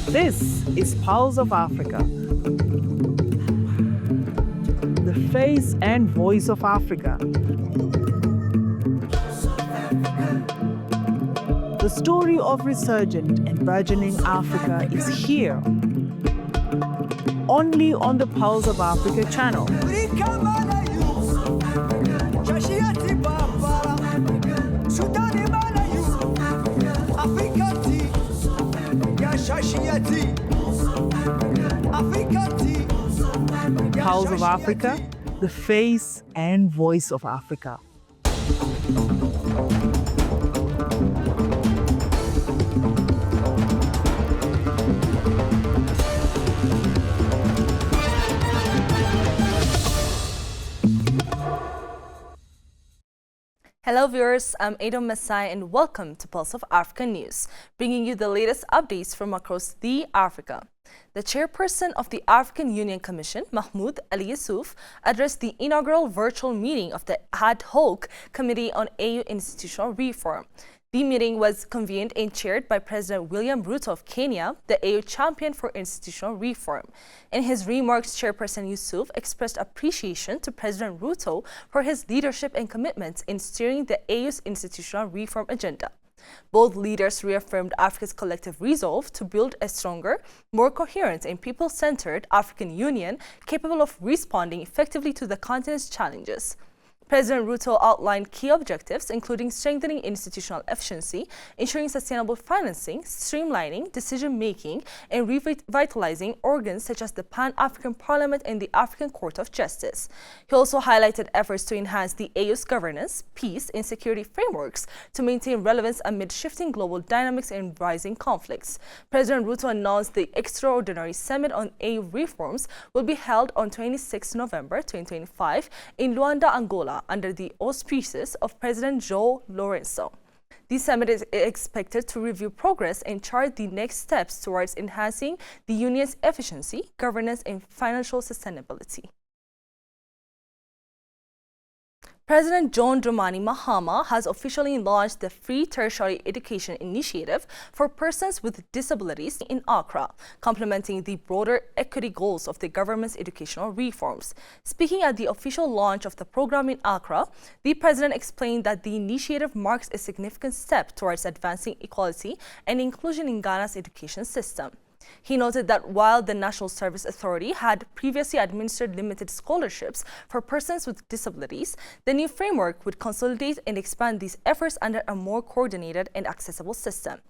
This is Pulse of Africa, the face and voice of Africa. The story of resurgent and burgeoning Africa is here, only on the Pulse of Africa channel. Pulse of Africa, the face and voice of Africa. Hello viewers, I'm Adam Masai and welcome to Pulse of Africa News, bringing you the latest updates from across the Africa. The chairperson of the African Union Commission, Mahmoud Ali Yusuf, addressed the inaugural virtual meeting of the ad hoc Committee on AU Institutional Reform. The meeting was convened and chaired by President William Ruto of Kenya, the AU champion for institutional reform. In his remarks, Chairperson Yusuf expressed appreciation to President Ruto for his leadership and commitment in steering the AU's institutional reform agenda. Both leaders reaffirmed Africa's collective resolve to build a stronger, more coherent and people-centered African Union capable of responding effectively to the continent's challenges. President Ruto outlined key objectives, including strengthening institutional efficiency, ensuring sustainable financing, streamlining decision-making, and revitalizing organs such as the Pan-African Parliament and the African Court of Justice. He also highlighted efforts to enhance the AU's governance, peace, and security frameworks to maintain relevance amid shifting global dynamics and rising conflicts. President Ruto announced the Extraordinary Summit on AU Reforms will be held on 26 November 2025 in Luanda, Angola, under the auspices of President João Lourenço. The summit is expected to review progress and chart the next steps towards enhancing the Union's efficiency, governance, and financial sustainability. President John Dramani Mahama has officially launched the Free Tertiary Education Initiative for persons with disabilities in Accra, complementing the broader equity goals of the government's educational reforms. Speaking at the official launch of the program in Accra, the president explained that the initiative marks a significant step towards advancing equality and inclusion in Ghana's education system. He noted that while the National Service Authority had previously administered limited scholarships for persons with disabilities, the new framework would consolidate and expand these efforts under a more coordinated and accessible system.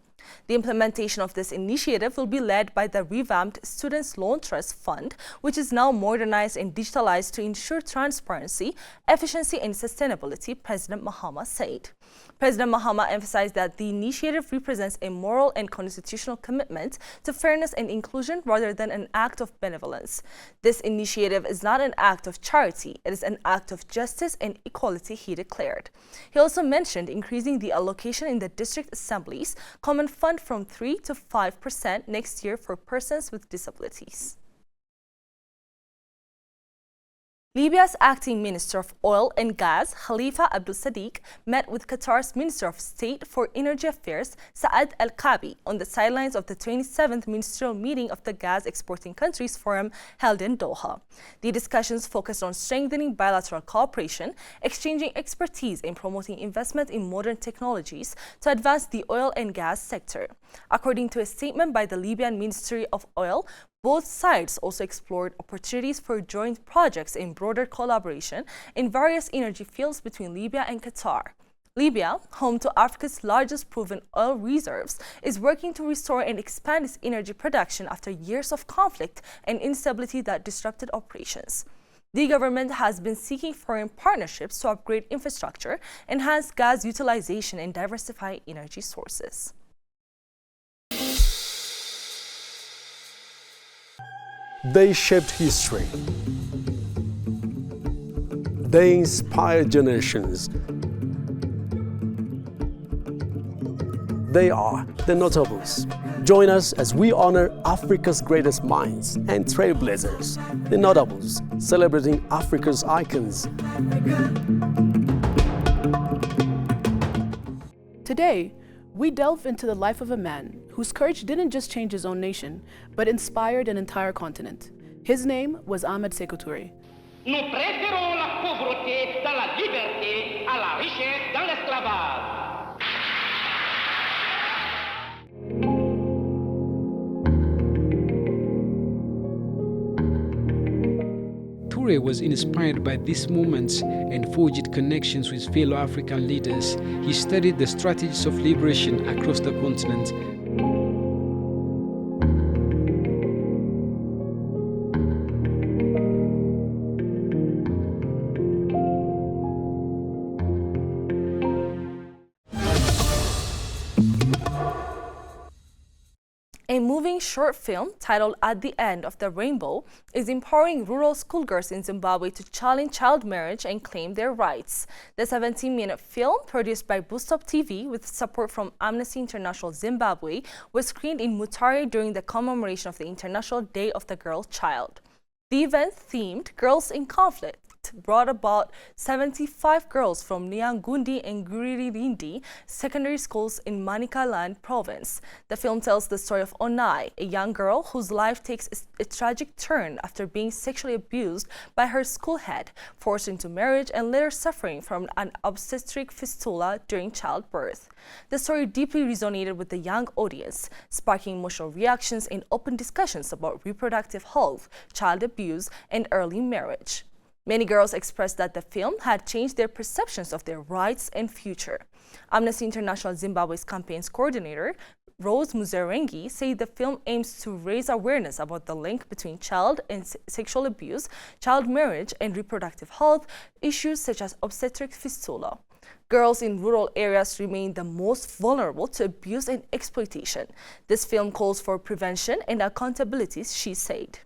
The implementation of this initiative will be led by the revamped Students' Loan Trust Fund, which is now modernized and digitalized to ensure transparency, efficiency, and sustainability, President Mahama said. President Mahama emphasized that the initiative represents a moral and constitutional commitment to fairness and inclusion rather than an act of benevolence. This initiative is not an act of charity, it is an act of justice and equality, he declared. He also mentioned increasing the allocation in the district assemblies common fund from 3 to 5% next year for persons with disabilities. Libya's acting Minister of Oil and Gas, Khalifa Abdul Sadiq, met with Qatar's Minister of State for Energy Affairs, Saad Al-Kaabi, on the sidelines of the 27th Ministerial Meeting of the Gas Exporting Countries Forum held in Doha. The discussions focused on strengthening bilateral cooperation, exchanging expertise, and promoting investment in modern technologies to advance the oil and gas sector. According to a statement by the Libyan Ministry of Oil, both sides also explored opportunities for joint projects and broader collaboration in various energy fields between Libya and Qatar. Libya, home to Africa's largest proven oil reserves, is working to restore and expand its energy production after years of conflict and instability that disrupted operations. The government has been seeking foreign partnerships to upgrade infrastructure, enhance gas utilization, and diversify energy sources. They shaped history. They inspired generations. They are the notables. Join us as we honor Africa's greatest minds and trailblazers, the notables, celebrating Africa's icons. Today, we delve into the life of a man whose courage didn't just change his own nation, but inspired an entire continent. His name was Ahmed Sékou Touré. Nous préférons la pauvreté dans la liberté à la richesse dans l'esclavage. Touré was inspired by these moments and forged connections with fellow African leaders. He studied the strategies of liberation across the continent. A moving short film titled At the End of the Rainbow is empowering rural schoolgirls in Zimbabwe to challenge child marriage and claim their rights. The 17-minute film, produced by Boostop TV with support from Amnesty International Zimbabwe, was screened in Mutare during the commemoration of the International Day of the Girl Child. The event, themed Girls in Conflict, brought about 75 girls from Nyangundi and Guririndi secondary schools in Manicaland province. The film tells the story of Onai, a young girl whose life takes a tragic turn after being sexually abused by her school head, forced into marriage, and later suffering from an obstetric fistula during childbirth. The story deeply resonated with the young audience, sparking emotional reactions and open discussions about reproductive health, child abuse, and early marriage. Many girls expressed that the film had changed their perceptions of their rights and future. Amnesty International Zimbabwe's campaigns coordinator, Rose Muzerengi, said the film aims to raise awareness about the link between child and sexual abuse, child marriage, and reproductive health issues such as obstetric fistula. Girls in rural areas remain the most vulnerable to abuse and exploitation. This film calls for prevention and accountability, she said.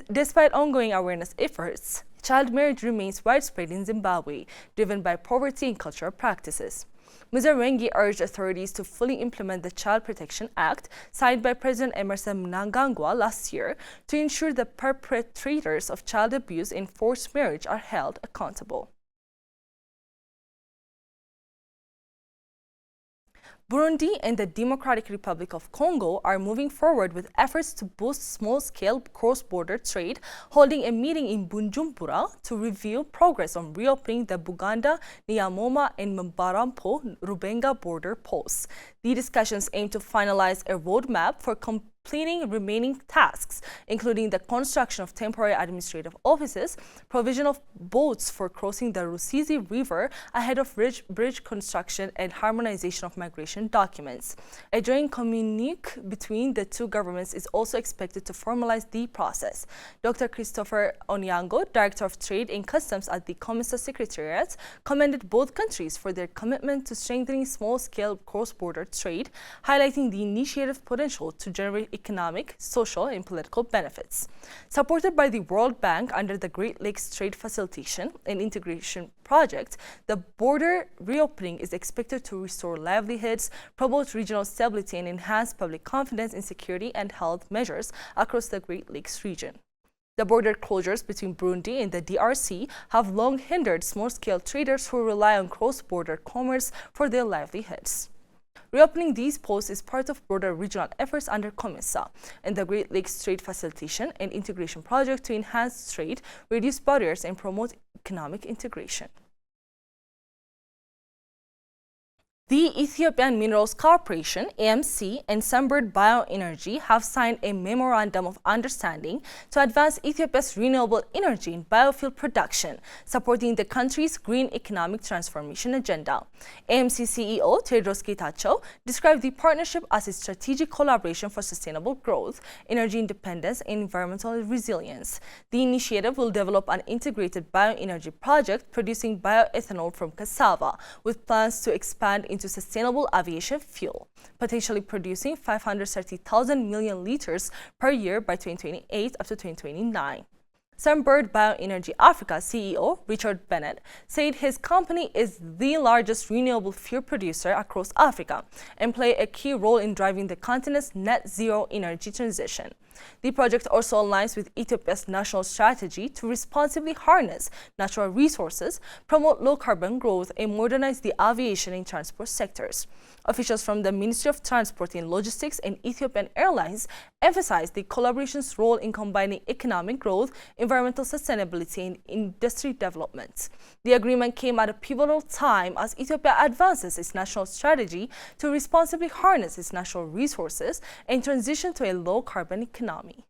Despite ongoing awareness efforts, child marriage remains widespread in Zimbabwe, driven by poverty and cultural practices. Muzerengi urged authorities to fully implement the Child Protection Act signed by President Emerson Mnangagwa last year to ensure the perpetrators of child abuse and forced marriage are held accountable. Burundi and the Democratic Republic of Congo are moving forward with efforts to boost small-scale cross-border trade, holding a meeting in Bujumbura to review progress on reopening the Buganda, Nyamoma, and Mbarampo-Rubenga border posts. The discussions aim to finalize a roadmap for completing remaining tasks, including the construction of temporary administrative offices, provision of boats for crossing the Rusizi River ahead of bridge construction, and harmonization of migration documents. A joint communique between the two governments is also expected to formalize the process. Dr. Christopher Onyango, Director of Trade and Customs at the COMESA Secretariat, commended both countries for their commitment to strengthening small-scale cross-border trade, highlighting the initiative's potential to generate economic, social, and political benefits. Supported by the World Bank under the Great Lakes Trade Facilitation and Integration Project, the border reopening is expected to restore livelihoods, promote regional stability, and enhance public confidence in security and health measures across the Great Lakes region. The border closures between Burundi and the DRC have long hindered small-scale traders who rely on cross-border commerce for their livelihoods. Reopening these posts is part of broader regional efforts under COMESA and the Great Lakes Trade Facilitation and Integration Project to enhance trade, reduce barriers, and promote economic integration. The Ethiopian Minerals Corporation, AMC, and Sunbird Bioenergy have signed a memorandum of understanding to advance Ethiopia's renewable energy and biofuel production, supporting the country's green economic transformation agenda. AMC CEO Tedros Getachew described the partnership as a strategic collaboration for sustainable growth, energy independence, and environmental resilience. The initiative will develop an integrated bioenergy project producing bioethanol from cassava, with plans to expand into sustainable aviation fuel, potentially producing 530,000 million liters per year by 2028 up to 2029. Sunbird Bioenergy Africa CEO Richard Bennett said his company is the largest renewable fuel producer across Africa and play a key role in driving the continent's net zero energy transition. The project also aligns with Ethiopia's national strategy to responsibly harness natural resources, promote low-carbon growth, and modernize the aviation and transport sectors. Officials from the Ministry of Transport and Logistics and Ethiopian Airlines emphasized the collaboration's role in combining economic growth, environmental sustainability, and industry development. The agreement came at a pivotal time as Ethiopia advances its national strategy to responsibly harness its natural resources and transition to a low-carbon economy.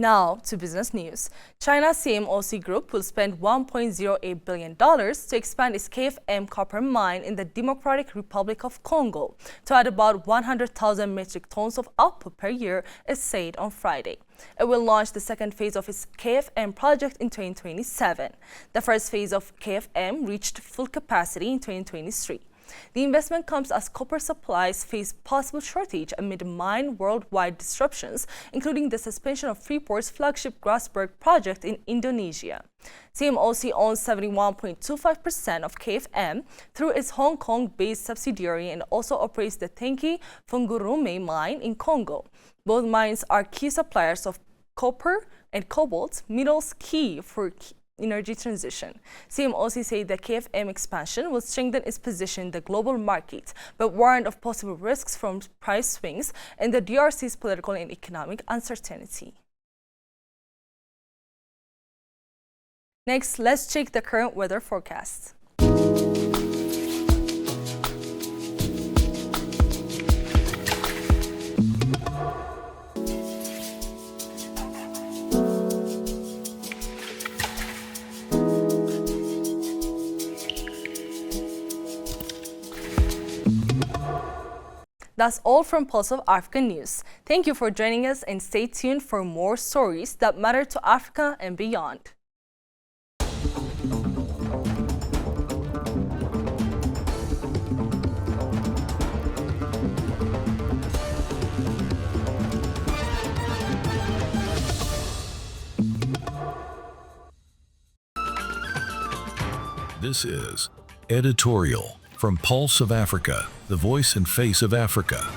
Now to business news. China's CMOC Group will spend $1.08 billion to expand its KFM copper mine in the Democratic Republic of Congo to add about 100,000 metric tons of output per year, it said on Friday. It will launch the second phase of its KFM project in 2027. The first phase of KFM reached full capacity in 2023. The investment comes as copper supplies face possible shortage amid mine worldwide disruptions, including the suspension of Freeport's flagship Grasberg project in Indonesia. CMOC owns 71.25% of KFM through its Hong Kong-based subsidiary and also operates the Tenke Fungurume mine in Congo. Both mines are key suppliers of copper and cobalt, metals key for energy transition. CMOC said the KFM expansion will strengthen its position in the global market, but warned of possible risks from price swings and the DRC's political and economic uncertainty. Next, let's check the current weather forecast. That's all from Pulse of Africa News. Thank you for joining us and stay tuned for more stories that matter to Africa and beyond. This is Editorial from Pulse of Africa, the voice and face of Africa.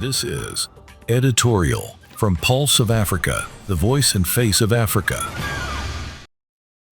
This is Editorial from Pulse of Africa, the voice and face of Africa.